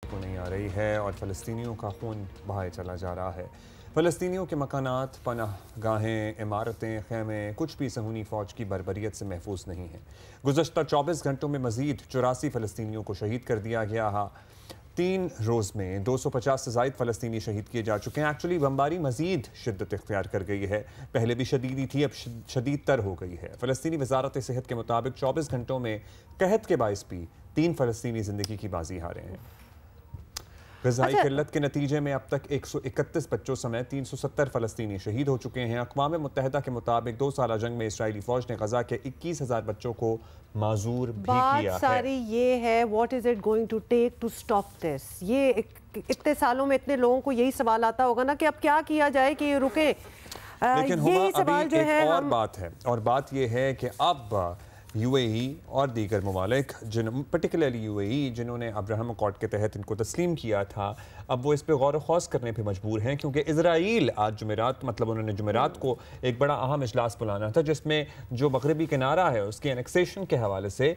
کو نہیں آ رہی ہے اور فلسطینیوں کا خون بہائے چلا جا رہا ہے۔ فلسطینیوں کے مکانات، پناہ گاہیں، عمارتیں، خیمے کچھ بھی صہیونی فوج کی بربریت سے محفوظ نہیں ہیں۔ گزشتہ 24 گھنٹوں میں مزید 84 فلسطینیوں کو شہید کر دیا گیا ہے۔ 3 روز میں 250 سے زائد فلسطینی شہید کیے جا چکے ہیں۔ ایکچولی بمباری مزید شدت اختیار کر گئی ہے، پہلے بھی شدید ہی تھی، اب شدید تر ہو گئی ہے۔ فلسطینی وزارت صحت کے مطابق 24 گھنٹوں میں قحط کے باعث بھی 3 فلسطینی زندگی کی بازی ہارے ہیں۔ غذائی قلت کے نتیجے میں اب تک 131 بچوں سمیت 370 فلسطینی شہید ہو چکے ہیں۔ اقوام متحدہ کے مطابق 2 سالہ جنگ میں اسرائیلی فوج نے غزہ کے 21,000 بچوں کو معذور بھی کیا ہے۔ بات ساری یہ ہے what is it going to take to stop this؟ یہ اتنے سالوں میں اتنے لوگوں کو یہی سوال آتا ہوگا نا کہ اب کیا کیا جائے کہ یہ رکے۔ لیکن ہما ابھی ایک اور بات ہے، اور بات یہ ہے کہ اب یو اے ای اور دیگر ممالک پرٹیکولرلی یو اے ای جنہوں نے ابراہم اکارڈ کے تحت ان کو تسلیم کیا تھا، اب وہ اس پہ غور و خوض کرنے پہ مجبور ہیں، کیونکہ اسرائیل آج جمعرات انہوں نے جمعرات کو ایک بڑا اہم اجلاس بلانا تھا جس میں جو مغربی کنارہ ہے اس کے انیکسیشن کے حوالے سے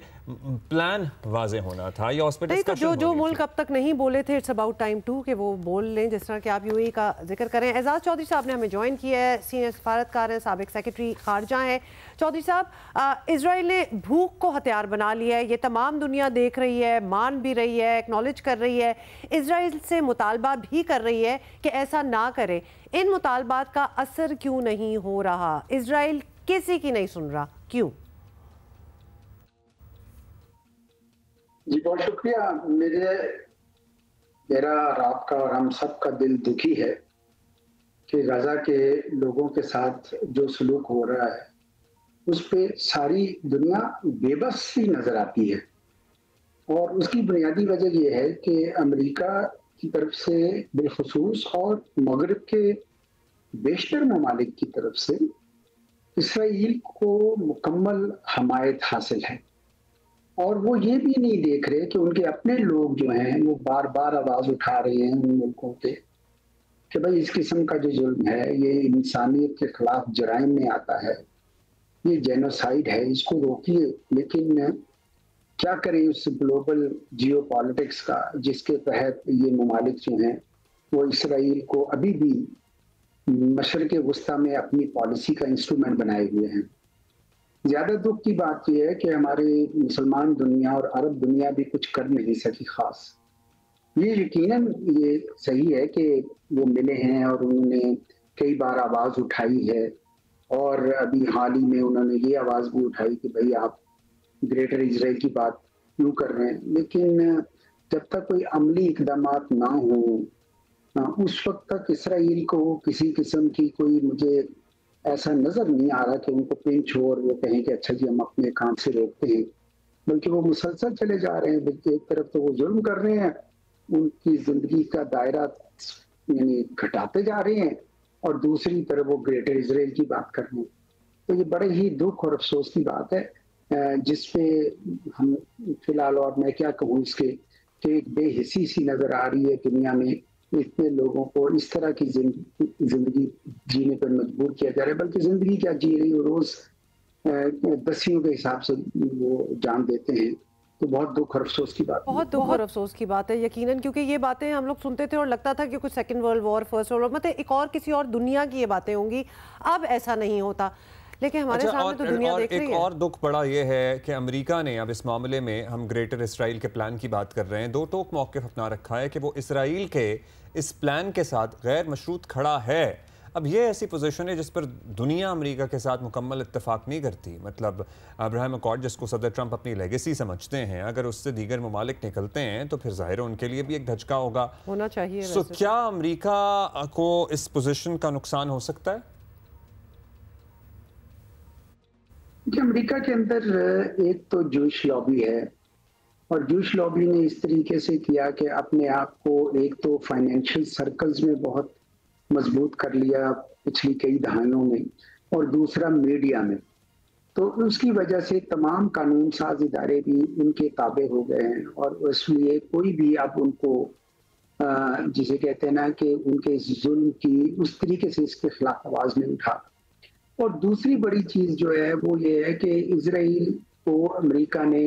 پلان واضح ہونا تھا یا اس پہ ڈسکشن ہونی تھی۔ جو ملک اب تک نہیں بولے تھے اٹس اباؤٹ ٹائم ٹو کہ وہ بول لیں، جس طرح کہ آپ یو اے ای کا ذکر کریں۔ اعزاز چودھری صاحب نے ہمیں جوائن کیا ہے، سینئر سفارتکار ہیں، سابق سیکرٹری خارجہ ہیں۔ چودھری صاحب، اسرائیل نے بھوک کو ہتھیار بنا لیا ہے، یہ تمام دنیا دیکھ رہی ہے، مان بھی رہی ہے، ایکنالج کر رہی ہے، اسرائیل سے مطالبہ بھی کر رہی ہے کہ ایسا نہ کرے۔ ان مطالبات کا اثر کیوں نہیں ہو رہا؟ اسرائیل کسی کی نہیں سن رہا، کیوں؟ جی بہت شکریہ۔ میرا اور آپ کا اور ہم سب کا دل دکھی ہے کہ غزہ کے لوگوں کے ساتھ جو سلوک ہو رہا ہے اس پہ ساری دنیا بے بس سی نظر آتی ہے، اور اس کی بنیادی وجہ یہ ہے کہ امریکہ کی طرف سے بالخصوص اور مغرب کے بیشتر ممالک کی طرف سے اسرائیل کو مکمل حمایت حاصل ہے، اور وہ یہ بھی نہیں دیکھ رہے کہ ان کے اپنے لوگ جو ہیں وہ بار بار آواز اٹھا رہے ہیں ان ملکوں کے کہ بھائی اس قسم کا جو ظلم ہے یہ انسانیت کے خلاف جرائم میں آتا ہے، یہ جینوسائیڈ ہے، اس کو روکیے۔ لیکن کیا کریں اس گلوبل جیو پالیٹکس کا جس کے تحت یہ ممالک جو ہیں وہ اسرائیل کو ابھی بھی مشرق وسطیٰ میں اپنی پالیسی کا انسٹرومنٹ بنائے ہوئے ہیں۔ زیادہ دکھ کی بات یہ ہے کہ ہماری مسلمان دنیا اور عرب دنیا بھی کچھ کر نہیں سکی خاص۔ یہ یقیناً یہ صحیح ہے کہ وہ ملے ہیں اور انہوں نے کئی بار آواز اٹھائی ہے، اور ابھی حال ہی میں انہوں نے یہ آواز بھی اٹھائی کہ بھئی آپ گریٹر اسرائیل کی بات کیوں کر رہے ہیں، لیکن جب تک کوئی عملی اقدامات نہ ہوں اس وقت تک اسرائیل کو کسی قسم کی کوئی مجھے ایسا نظر نہیں آ رہا کہ ان کو پنچ ہو اور وہ کہیں کہ اچھا جی ہم اپنے کام سے روکتے ہیں، بلکہ وہ مسلسل چلے جا رہے ہیں۔ بلکہ ایک طرف تو وہ ظلم کر رہے ہیں، ان کی زندگی کا دائرہ یعنی گھٹاتے جا رہے ہیں، اور دوسری طرف وہ گریٹر اسرائیل کی بات کر رہے ہیں۔ تو یہ بڑے ہی دکھ اور افسوس کی بات ہے جس پہ ہم فی الحال، اور میں کیا کہوں اس کے کہ ایک بے حسی سی نظر آ رہی ہے دنیا میں، اتنے لوگوں کو اس طرح کی زندگی جینے پر مجبور کیا جا رہا ہے، بلکہ زندگی کیا جی رہی ہے، روز دسیوں کے حساب سے وہ جان دیتے ہیں۔ تو بہت دکھ اور افسوس کی بات ہے، بہت دکھ اور افسوس کی بات ہے یقیناً، کیونکہ یہ باتیں ہم لوگ سنتے تھے اور لگتا تھا کہ کچھ second world war, first world war, مطلب ایک اور کسی اور دنیا کی یہ باتیں ہوں گی۔ اب ایسا نہیں ہوتا، لیکن ہمارے سامنے تو دنیا دیکھ رہی ہے۔ ایک اور دکھ بڑا یہ ہے کہ امریکہ نے اب اس معاملے میں، ہم گریٹر اسرائیل کے پلان کی بات کر رہے ہیں، دو ٹوک موقف اپنا رکھا ہے کہ وہ اسرائیل کے اس پلان کے ساتھ غیر مشروط کھڑا ہے۔ اب یہ ایسی پوزیشن ہے جس پر دنیا امریکہ کے ساتھ مکمل اتفاق نہیں کرتی۔ مطلب ابراہم اکارڈ جس کو صدر ٹرمپ اپنی لیگیسی سمجھتے ہیں، اگر اس سے دیگر ممالک نکلتے ہیں تو پھر ظاہر ان کے لیے بھی ایک دھچکا ہوگا، ہونا چاہیے۔ سو کیا امریکہ کو اس پوزیشن کا نقصان ہو سکتا ہے؟ کہ امریکہ کے اندر ایک تو جوش لابی ہے، اور جوش لابی نے اس طریقے سے کیا کہ اپنے آپ کو ایک تو فائنینشل سرکلز میں بہت مضبوط کر لیا پچھلی کئی دہائیوں میں، اور دوسرا میڈیا میں۔ تو اس کی وجہ سے تمام قانون ساز ادارے بھی ان کے تابع ہو گئے ہیں، اور اس لیے کوئی بھی اب ان کو جسے کہتے ہیں نا کہ ان کے ظلم کی اس طریقے سے اس کے خلاف آواز نہیں اٹھا۔ اور دوسری بڑی چیز جو ہے وہ یہ ہے کہ اسرائیل کو امریکہ نے